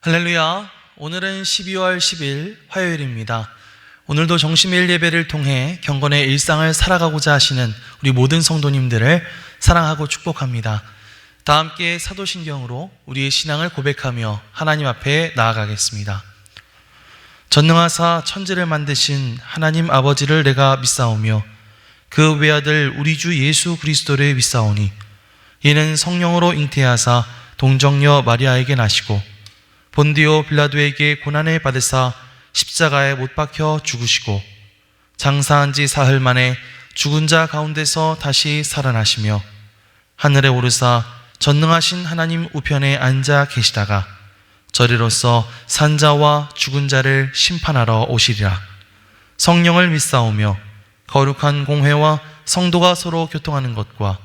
할렐루야. 오늘은 12월 10일 화요일입니다. 오늘도 정시매일 예배를 통해 경건의 일상을 살아가고자 하시는 우리 모든 성도님들을 사랑하고 축복합니다. 다 함께 사도신경으로 우리의 신앙을 고백하며 하나님 앞에 나아가겠습니다. 전능하사 천지를 만드신 하나님 아버지를 내가 믿사오며 그 외아들 우리 주 예수 그리스도를 믿사오니 이는 성령으로 잉태하사 동정녀 마리아에게 나시고 본디오 빌라도에게 고난을 받으사 십자가에 못 박혀 죽으시고 장사한 지 사흘 만에 죽은 자 가운데서 다시 살아나시며 하늘에 오르사 전능하신 하나님 우편에 앉아 계시다가 저리로서 산자와 죽은 자를 심판하러 오시리라. 성령을 믿사오며 거룩한 공회와 성도가 서로 교통하는 것과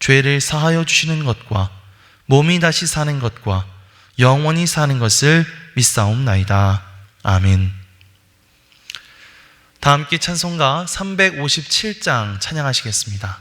죄를 사하여 주시는 것과 몸이 다시 사는 것과 영원히 사는 것을 믿사옵나이다. 아멘. 다 함께 찬송가 357장 찬양하시겠습니다.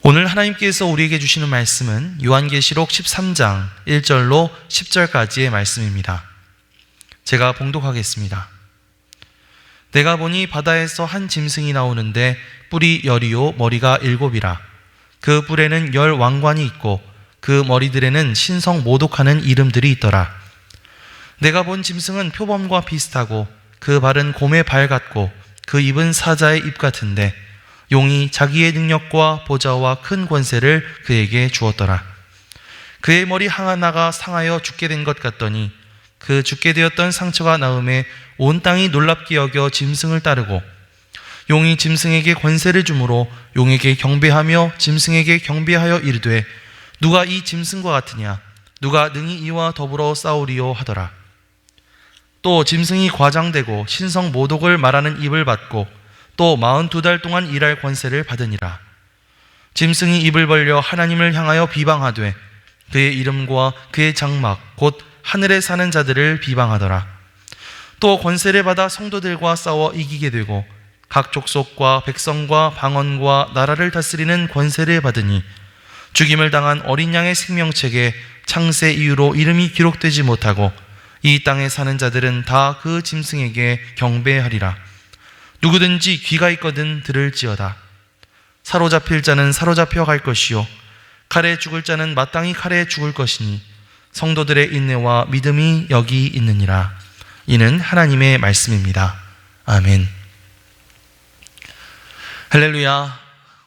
오늘 하나님께서 우리에게 주시는 말씀은 요한계시록 13장 1절로 10절까지의 말씀입니다. 제가 봉독하겠습니다. 내가 보니 바다에서 한 짐승이 나오는데 뿔이 10이요 머리가 7이라. 그 뿔에는 10 왕관이 있고 그 머리들에는 신성 모독하는 이름들이 있더라. 내가 본 짐승은 표범과 비슷하고 그 발은 곰의 발 같고 그 입은 사자의 입 같은데 용이 자기의 능력과 보좌와 큰 권세를 그에게 주었더라. 그의 머리 하나가 상하여 죽게 된 것 같더니 그 죽게 되었던 상처가 나음에 온 땅이 놀랍게 여겨 짐승을 따르고 용이 짐승에게 권세를 주므로 용에게 경배하며 짐승에게 경배하여 이르되 누가 이 짐승과 같으냐 누가 능히 이와 더불어 싸우리요 하더라. 또 짐승이 과장되고 신성 모독을 말하는 입을 받고 또 42달 동안 일할 권세를 받으니라. 짐승이 입을 벌려 하나님을 향하여 비방하되 그의 이름과 그의 장막 곧 하늘에 사는 자들을 비방하더라. 또 권세를 받아 성도들과 싸워 이기게 되고 각 족속과 백성과 방언과 나라를 다스리는 권세를 받으니 죽임을 당한 어린 양의 생명책에 창세 이후로 이름이 기록되지 못하고 이 땅에 사는 자들은 다 그 짐승에게 경배하리라. 누구든지 귀가 있거든 들을지어다. 사로잡힐 자는 사로잡혀 갈 것이요 칼에 죽을 자는 마땅히 칼에 죽을 것이니 성도들의 인내와 믿음이 여기 있느니라. 이는 하나님의 말씀입니다. 아멘. 할렐루야.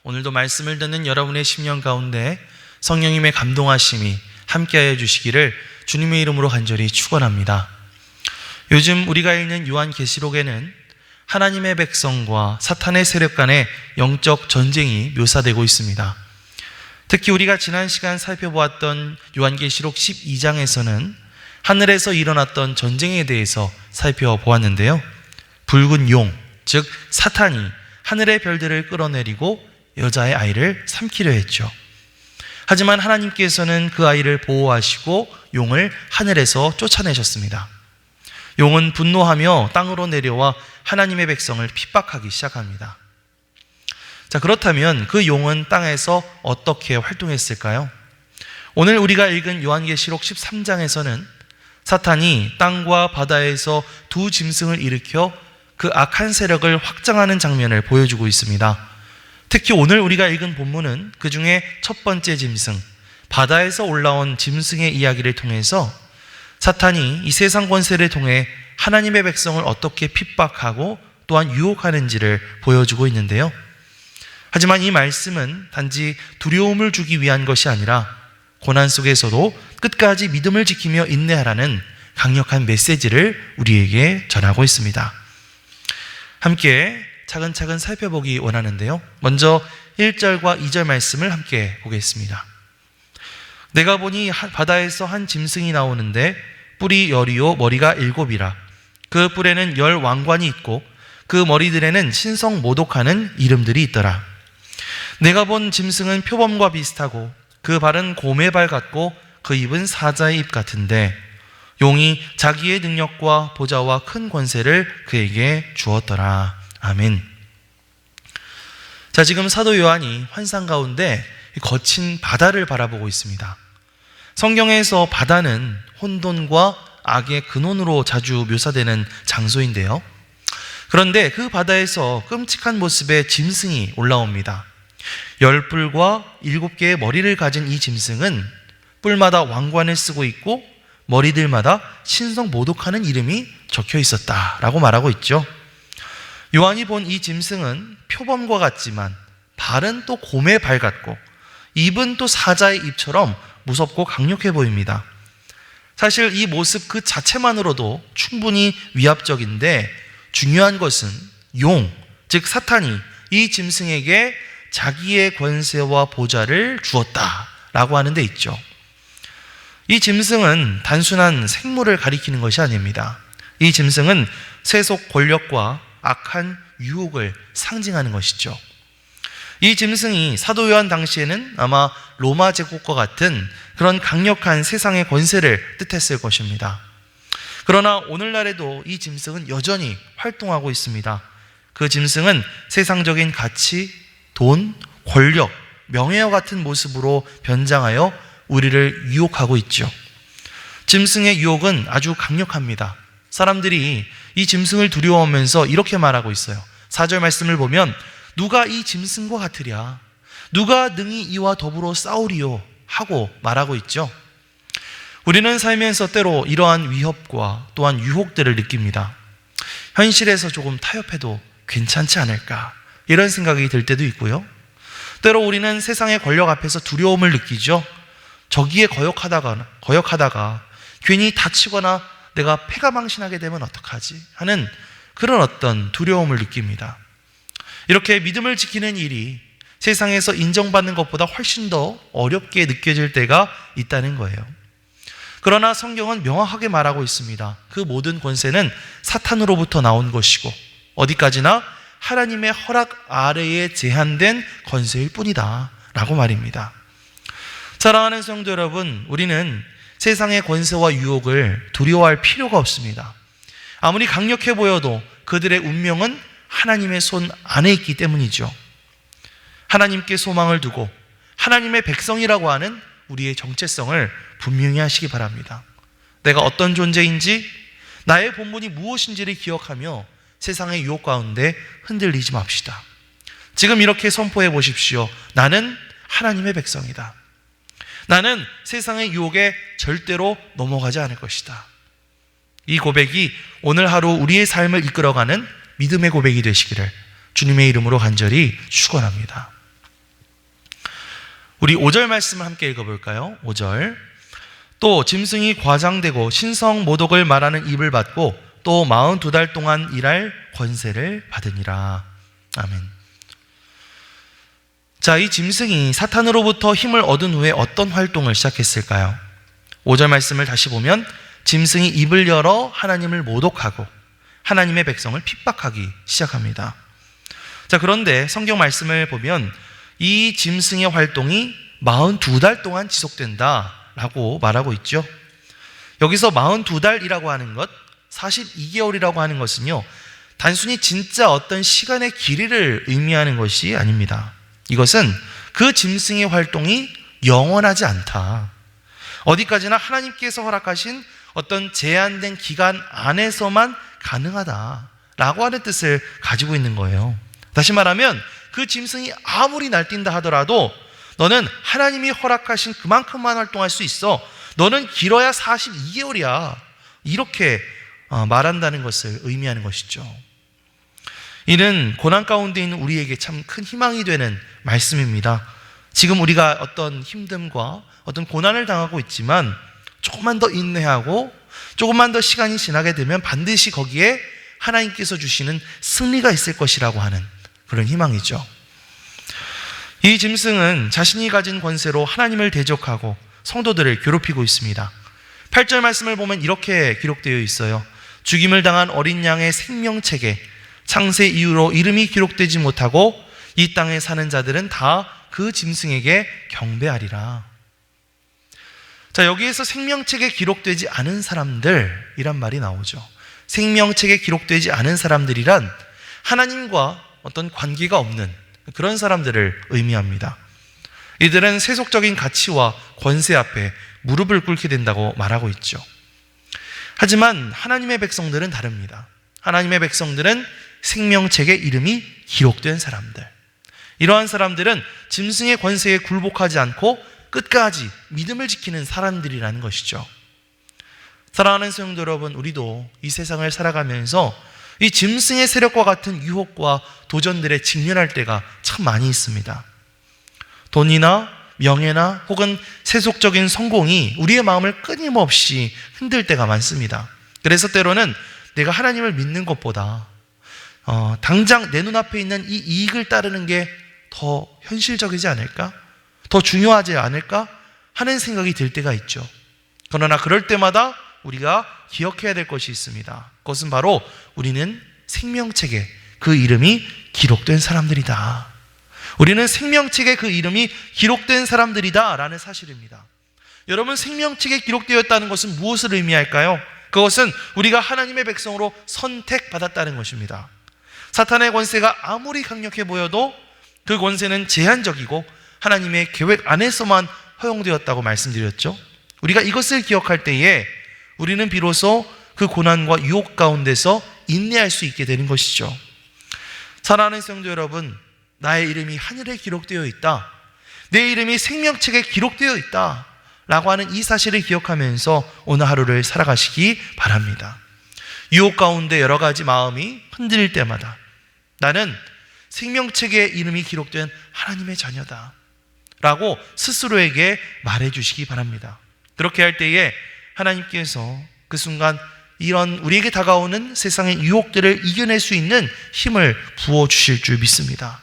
오늘도 말씀을 듣는 여러분의 심령 가운데 성령님의 감동하심이 함께하여 주시기를 주님의 이름으로 간절히 축원합니다. 요즘 우리가 읽는 요한계시록에는 하나님의 백성과 사탄의 세력 간의 영적 전쟁이 묘사되고 있습니다. 특히 우리가 지난 시간 살펴보았던 요한계시록 12장에서는 하늘에서 일어났던 전쟁에 대해서 살펴보았는데요. 붉은 용, 즉 사탄이 하늘의 별들을 끌어내리고 여자의 아이를 삼키려 했죠. 하지만 하나님께서는 그 아이를 보호하시고 용을 하늘에서 쫓아내셨습니다. 용은 분노하며 땅으로 내려와 하나님의 백성을 핍박하기 시작합니다. 자, 그렇다면 그 용은 땅에서 어떻게 활동했을까요? 오늘 우리가 읽은 요한계시록 13장에서는 사탄이 땅과 바다에서 두 짐승을 일으켜 그 악한 세력을 확장하는 장면을 보여주고 있습니다. 특히 오늘 우리가 읽은 본문은 그 중에 첫 번째 짐승, 바다에서 올라온 짐승의 이야기를 통해서 사탄이 이 세상 권세를 통해 하나님의 백성을 어떻게 핍박하고 또한 유혹하는지를 보여주고 있는데요. 하지만 이 말씀은 단지 두려움을 주기 위한 것이 아니라 고난 속에서도 끝까지 믿음을 지키며 인내하라는 강력한 메시지를 우리에게 전하고 있습니다. 함께 차근차근 살펴보기 원하는데요. 먼저 1절과 2절 말씀을 함께 보겠습니다. 내가 보니 바다에서 한 짐승이 나오는데 뿔이 10이요 머리가 7이라. 그 뿔에는 10 왕관이 있고 그 머리들에는 신성 모독하는 이름들이 있더라. 내가 본 짐승은 표범과 비슷하고 그 발은 곰의 발 같고 그 입은 사자의 입 같은데 용이 자기의 능력과 보좌와 큰 권세를 그에게 주었더라. 아멘. 자, 지금 사도 요한이 환상 가운데 거친 바다를 바라보고 있습니다. 성경에서 바다는 혼돈과 악의 근원으로 자주 묘사되는 장소인데요. 그런데 그 바다에서 끔찍한 모습의 짐승이 올라옵니다. 10뿔과 7개의 머리를 가진 이 짐승은 뿔마다 왕관을 쓰고 있고 머리들마다 신성 모독하는 이름이 적혀 있었다라고 말하고 있죠. 요한이 본 이 짐승은 표범과 같지만 발은 또 곰의 발 같고 입은 또 사자의 입처럼 무섭고 강력해 보입니다. 사실 이 모습 그 자체만으로도 충분히 위압적인데 중요한 것은 용, 즉 사탄이 이 짐승에게 자기의 권세와 보좌를 주었다라고 하는 데 있죠. 이 짐승은 단순한 생물을 가리키는 것이 아닙니다. 이 짐승은 세속 권력과 악한 유혹을 상징하는 것이죠. 이 짐승이 사도 요한 당시에는 아마 로마 제국과 같은 그런 강력한 세상의 권세를 뜻했을 것입니다. 그러나 오늘날에도 이 짐승은 여전히 활동하고 있습니다. 그 짐승은 세상적인 가치, 돈, 권력, 명예와 같은 모습으로 변장하여 우리를 유혹하고 있죠. 짐승의 유혹은 아주 강력합니다. 사람들이 이 짐승을 두려워하면서 이렇게 말하고 있어요. 4절 말씀을 보면 누가 이 짐승과 같으랴? 누가 능히 이와 더불어 싸우리요? 하고 말하고 있죠. 우리는 살면서 때로 이러한 위협과 또한 유혹들을 느낍니다. 현실에서 조금 타협해도 괜찮지 않을까? 이런 생각이 들 때도 있고요. 때로 우리는 세상의 권력 앞에서 두려움을 느끼죠. 저기에 거역하다가 괜히 다치거나 내가 패가망신하게 되면 어떡하지? 하는 그런 어떤 두려움을 느낍니다. 이렇게 믿음을 지키는 일이 세상에서 인정받는 것보다 훨씬 더 어렵게 느껴질 때가 있다는 거예요. 그러나 성경은 명확하게 말하고 있습니다. 그 모든 권세는 사탄으로부터 나온 것이고 어디까지나 하나님의 허락 아래에 제한된 권세일 뿐이다 라고 말입니다. 사랑하는 성도 여러분, 우리는 세상의 권세와 유혹을 두려워할 필요가 없습니다. 아무리 강력해 보여도 그들의 운명은 하나님의 손 안에 있기 때문이죠. 하나님께 소망을 두고 하나님의 백성이라고 하는 우리의 정체성을 분명히 하시기 바랍니다. 내가 어떤 존재인지, 나의 본분이 무엇인지를 기억하며 세상의 유혹 가운데 흔들리지 맙시다. 지금 이렇게 선포해 보십시오. 나는 하나님의 백성이다. 나는 세상의 유혹에 절대로 넘어가지 않을 것이다. 이 고백이 오늘 하루 우리의 삶을 이끌어가는 믿음의 고백이 되시기를 주님의 이름으로 간절히 축원합니다. 우리 5절 말씀을 함께 읽어볼까요? 5절. 또 짐승이 과장되고 신성 모독을 말하는 입을 받고 또 42달 동안 일할 권세를 받으니라. 아멘. 자, 이 짐승이 사탄으로부터 힘을 얻은 후에 어떤 활동을 시작했을까요? 5절 말씀을 다시 보면 짐승이 입을 열어 하나님을 모독하고 하나님의 백성을 핍박하기 시작합니다. 자, 그런데 성경 말씀을 보면 이 짐승의 활동이 42달 동안 지속된다라고 말하고 있죠. 여기서 42달이라고 하는 것, 42개월이라고 하는 것은요, 단순히 진짜 어떤 시간의 길이를 의미하는 것이 아닙니다. 이것은 그 짐승의 활동이 영원하지 않다. 어디까지나 하나님께서 허락하신 어떤 제한된 기간 안에서만 가능하다라고 하는 뜻을 가지고 있는 거예요. 다시 말하면 그 짐승이 아무리 날뛴다 하더라도 너는 하나님이 허락하신 그만큼만 활동할 수 있어. 너는 길어야 42개월이야. 이렇게 말한다는 것을 의미하는 것이죠. 이는 고난 가운데 있는 우리에게 참 큰 희망이 되는 말씀입니다. 지금 우리가 어떤 힘듦과 어떤 고난을 당하고 있지만 조금만 더 인내하고 조금만 더 시간이 지나게 되면 반드시 거기에 하나님께서 주시는 승리가 있을 것이라고 하는 그런 희망이죠. 이 짐승은 자신이 가진 권세로 하나님을 대적하고 성도들을 괴롭히고 있습니다. 8절 말씀을 보면 이렇게 기록되어 있어요. 죽임을 당한 어린 양의 생명책에 창세 이후로 이름이 기록되지 못하고 이 땅에 사는 자들은 다 그 짐승에게 경배하리라. 자, 여기에서 생명책에 기록되지 않은 사람들이란 말이 나오죠. 생명책에 기록되지 않은 사람들이란 하나님과 어떤 관계가 없는 그런 사람들을 의미합니다. 이들은 세속적인 가치와 권세 앞에 무릎을 꿇게 된다고 말하고 있죠. 하지만 하나님의 백성들은 다릅니다. 하나님의 백성들은 생명책에 이름이 기록된 사람들. 이러한 사람들은 짐승의 권세에 굴복하지 않고 끝까지 믿음을 지키는 사람들이라는 것이죠. 사랑하는 성도 여러분, 우리도 이 세상을 살아가면서 이 짐승의 세력과 같은 유혹과 도전들에 직면할 때가 참 많이 있습니다. 돈이나 명예나 혹은 세속적인 성공이 우리의 마음을 끊임없이 흔들 때가 많습니다. 그래서 때로는 내가 하나님을 믿는 것보다 당장 내 눈앞에 있는 이 이익을 따르는 게 더 현실적이지 않을까? 더 중요하지 않을까? 하는 생각이 들 때가 있죠. 그러나 그럴 때마다 우리가 기억해야 될 것이 있습니다. 그것은 바로 우리는 생명책에 그 이름이 기록된 사람들이다. 우리는 생명책에 그 이름이 기록된 사람들이다 라는 사실입니다. 여러분, 생명책에 기록되었다는 것은 무엇을 의미할까요? 그것은 우리가 하나님의 백성으로 선택받았다는 것입니다. 사탄의 권세가 아무리 강력해 보여도 그 권세는 제한적이고 하나님의 계획 안에서만 허용되었다고 말씀드렸죠. 우리가 이것을 기억할 때에 우리는 비로소 그 고난과 유혹 가운데서 인내할 수 있게 되는 것이죠. 사랑하는 성도 여러분, 나의 이름이 하늘에 기록되어 있다, 내 이름이 생명책에 기록되어 있다 라고 하는 이 사실을 기억하면서 오늘 하루를 살아가시기 바랍니다. 유혹 가운데 여러 가지 마음이 흔들릴 때마다 나는 생명책에 이름이 기록된 하나님의 자녀다 라고 스스로에게 말해주시기 바랍니다. 그렇게 할 때에 하나님께서 그 순간 이런 우리에게 다가오는 세상의 유혹들을 이겨낼 수 있는 힘을 부어주실 줄 믿습니다.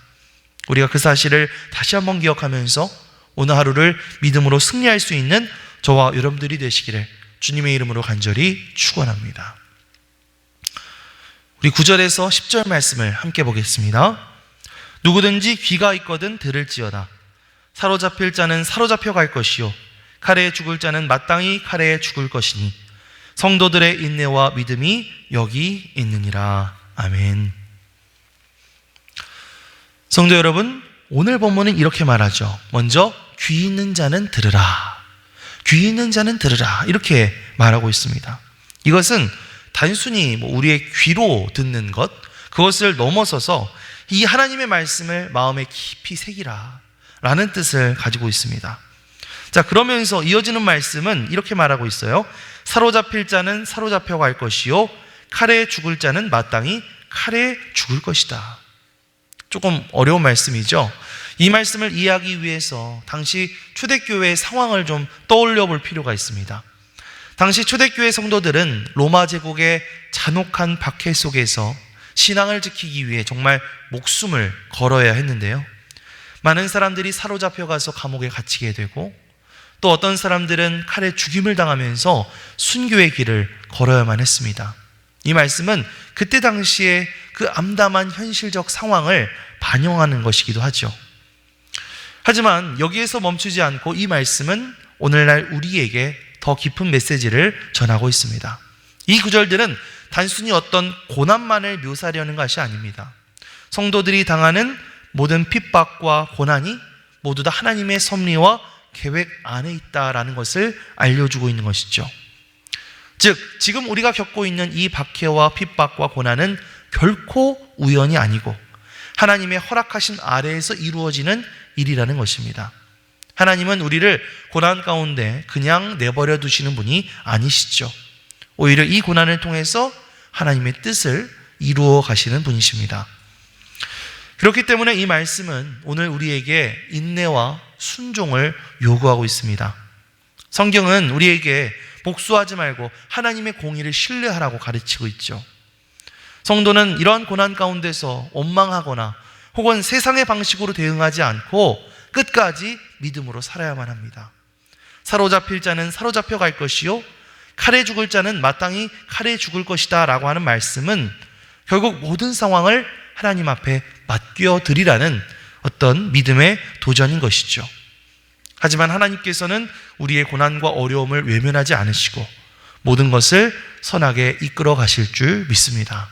우리가 그 사실을 다시 한번 기억하면서 오늘 하루를 믿음으로 승리할 수 있는 저와 여러분들이 되시기를 주님의 이름으로 간절히 축원합니다. 우리 9절에서 10절 말씀을 함께 보겠습니다. 누구든지 귀가 있거든 들을지어다. 사로잡힐 자는 사로잡혀 갈 것이요 칼에 죽을 자는 마땅히 칼에 죽을 것이니 성도들의 인내와 믿음이 여기 있느니라. 아멘. 성도 여러분, 오늘 본문은 이렇게 말하죠. 먼저 귀 있는 자는 들으라, 귀 있는 자는 들으라, 이렇게 말하고 있습니다. 이것은 단순히 우리의 귀로 듣는 것, 그것을 넘어서서 이 하나님의 말씀을 마음에 깊이 새기라 라는 뜻을 가지고 있습니다. 자, 그러면서 이어지는 말씀은 이렇게 말하고 있어요. 사로잡힐 자는 사로잡혀 갈 것이요 칼에 죽을 자는 마땅히 칼에 죽을 것이다. 조금 어려운 말씀이죠. 이 말씀을 이해하기 위해서 당시 초대교회의 상황을 좀 떠올려 볼 필요가 있습니다. 당시 초대교회 성도들은 로마 제국의 잔혹한 박해 속에서 신앙을 지키기 위해 정말 목숨을 걸어야 했는데요. 많은 사람들이 사로잡혀 가서 감옥에 갇히게 되고 또 어떤 사람들은 칼에 죽임을 당하면서 순교의 길을 걸어야만 했습니다. 이 말씀은 그때 당시에 그 암담한 현실적 상황을 반영하는 것이기도 하죠. 하지만 여기에서 멈추지 않고 이 말씀은 오늘날 우리에게 더 깊은 메시지를 전하고 있습니다. 이 구절들은 단순히 어떤 고난만을 묘사하려는 것이 아닙니다. 성도들이 당하는 모든 핍박과 고난이 모두 다 하나님의 섭리와 계획 안에 있다라는 것을 알려주고 있는 것이죠. 즉, 지금 우리가 겪고 있는 이 박해와 핍박과 고난은 결코 우연이 아니고 하나님의 허락하신 아래에서 이루어지는 일이라는 것입니다. 하나님은 우리를 고난 가운데 그냥 내버려 두시는 분이 아니시죠. 오히려 이 고난을 통해서 하나님의 뜻을 이루어 가시는 분이십니다. 그렇기 때문에 이 말씀은 오늘 우리에게 인내와 순종을 요구하고 있습니다. 성경은 우리에게 복수하지 말고 하나님의 공의를 신뢰하라고 가르치고 있죠. 성도는 이러한 고난 가운데서 원망하거나 혹은 세상의 방식으로 대응하지 않고 끝까지 믿음으로 살아야만 합니다. 사로잡힐 자는 사로잡혀 갈 것이요 칼에 죽을 자는 마땅히 칼에 죽을 것이다 라고 하는 말씀은 결국 모든 상황을 하나님 앞에 맡겨드리라는 어떤 믿음의 도전인 것이죠. 하지만 하나님께서는 우리의 고난과 어려움을 외면하지 않으시고 모든 것을 선하게 이끌어 가실 줄 믿습니다.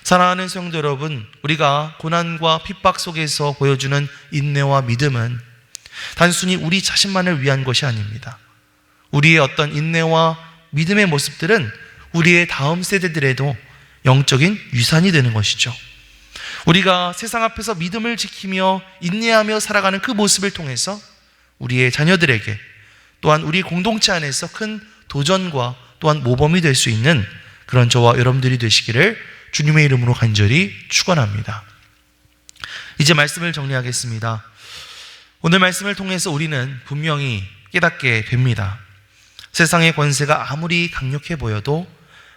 사랑하는 성도 여러분, 우리가 고난과 핍박 속에서 보여주는 인내와 믿음은 단순히 우리 자신만을 위한 것이 아닙니다. 우리의 어떤 인내와 믿음의 모습들은 우리의 다음 세대들에도 영적인 유산이 되는 것이죠. 우리가 세상 앞에서 믿음을 지키며 인내하며 살아가는 그 모습을 통해서 우리의 자녀들에게 또한 우리 공동체 안에서 큰 도전과 또한 모범이 될 수 있는 그런 저와 여러분들이 되시기를 주님의 이름으로 간절히 축원합니다. 이제 말씀을 정리하겠습니다. 오늘 말씀을 통해서 우리는 분명히 깨닫게 됩니다. 세상의 권세가 아무리 강력해 보여도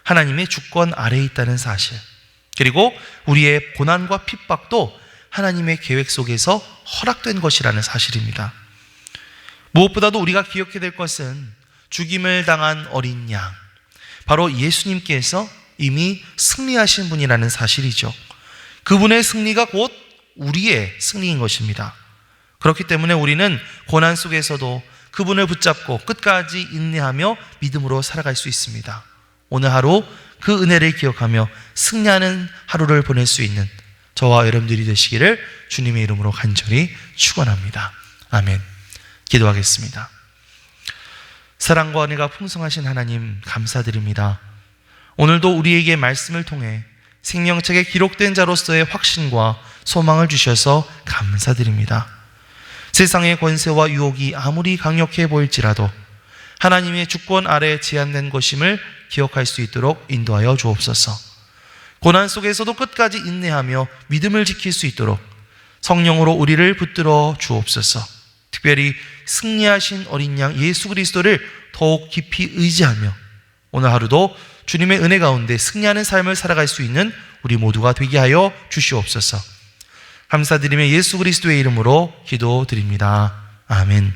하나님의 주권 아래에 있다는 사실, 그리고 우리의 고난과 핍박도 하나님의 계획 속에서 허락된 것이라는 사실입니다. 무엇보다도 우리가 기억해야 될 것은 죽임을 당한 어린 양, 바로 예수님께서 이미 승리하신 분이라는 사실이죠. 그분의 승리가 곧 우리의 승리인 것입니다. 그렇기 때문에 우리는 고난 속에서도 그분을 붙잡고 끝까지 인내하며 믿음으로 살아갈 수 있습니다. 오늘 하루 그 은혜를 기억하며 승리하는 하루를 보낼 수 있는 저와 여러분들이 되시기를 주님의 이름으로 간절히 축원합니다. 아멘. 기도하겠습니다. 사랑과 은혜가 풍성하신 하나님 감사드립니다. 오늘도 우리에게 말씀을 통해 생명책에 기록된 자로서의 확신과 소망을 주셔서 감사드립니다. 세상의 권세와 유혹이 아무리 강력해 보일지라도 하나님의 주권 아래 제한된 것임을 기억할 수 있도록 인도하여 주옵소서. 고난 속에서도 끝까지 인내하며 믿음을 지킬 수 있도록 성령으로 우리를 붙들어 주옵소서. 특별히 승리하신 어린 양 예수 그리스도를 더욱 깊이 의지하며 오늘 하루도 주님의 은혜 가운데 승리하는 삶을 살아갈 수 있는 우리 모두가 되게 하여 주시옵소서. 감사드리며 예수 그리스도의 이름으로 기도드립니다. 아멘.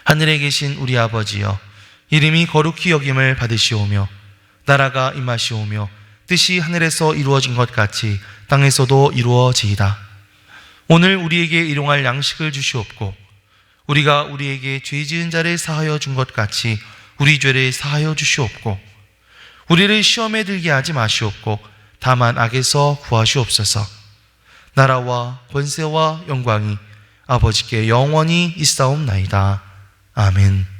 하늘에 계신 우리 아버지여, 이름이 거룩히 여김을 받으시오며 나라가 임하시오며 뜻이 하늘에서 이루어진 것 같이 땅에서도 이루어지이다. 오늘 우리에게 일용할 양식을 주시옵고 우리가 우리에게 죄 지은 자를 사하여 준 것 같이 우리 죄를 사하여 주시옵고 우리를 시험에 들게 하지 마시옵고 다만 악에서 구하시옵소서. 나라와 권세와 영광이 아버지께 영원히 있사옵나이다. 아멘.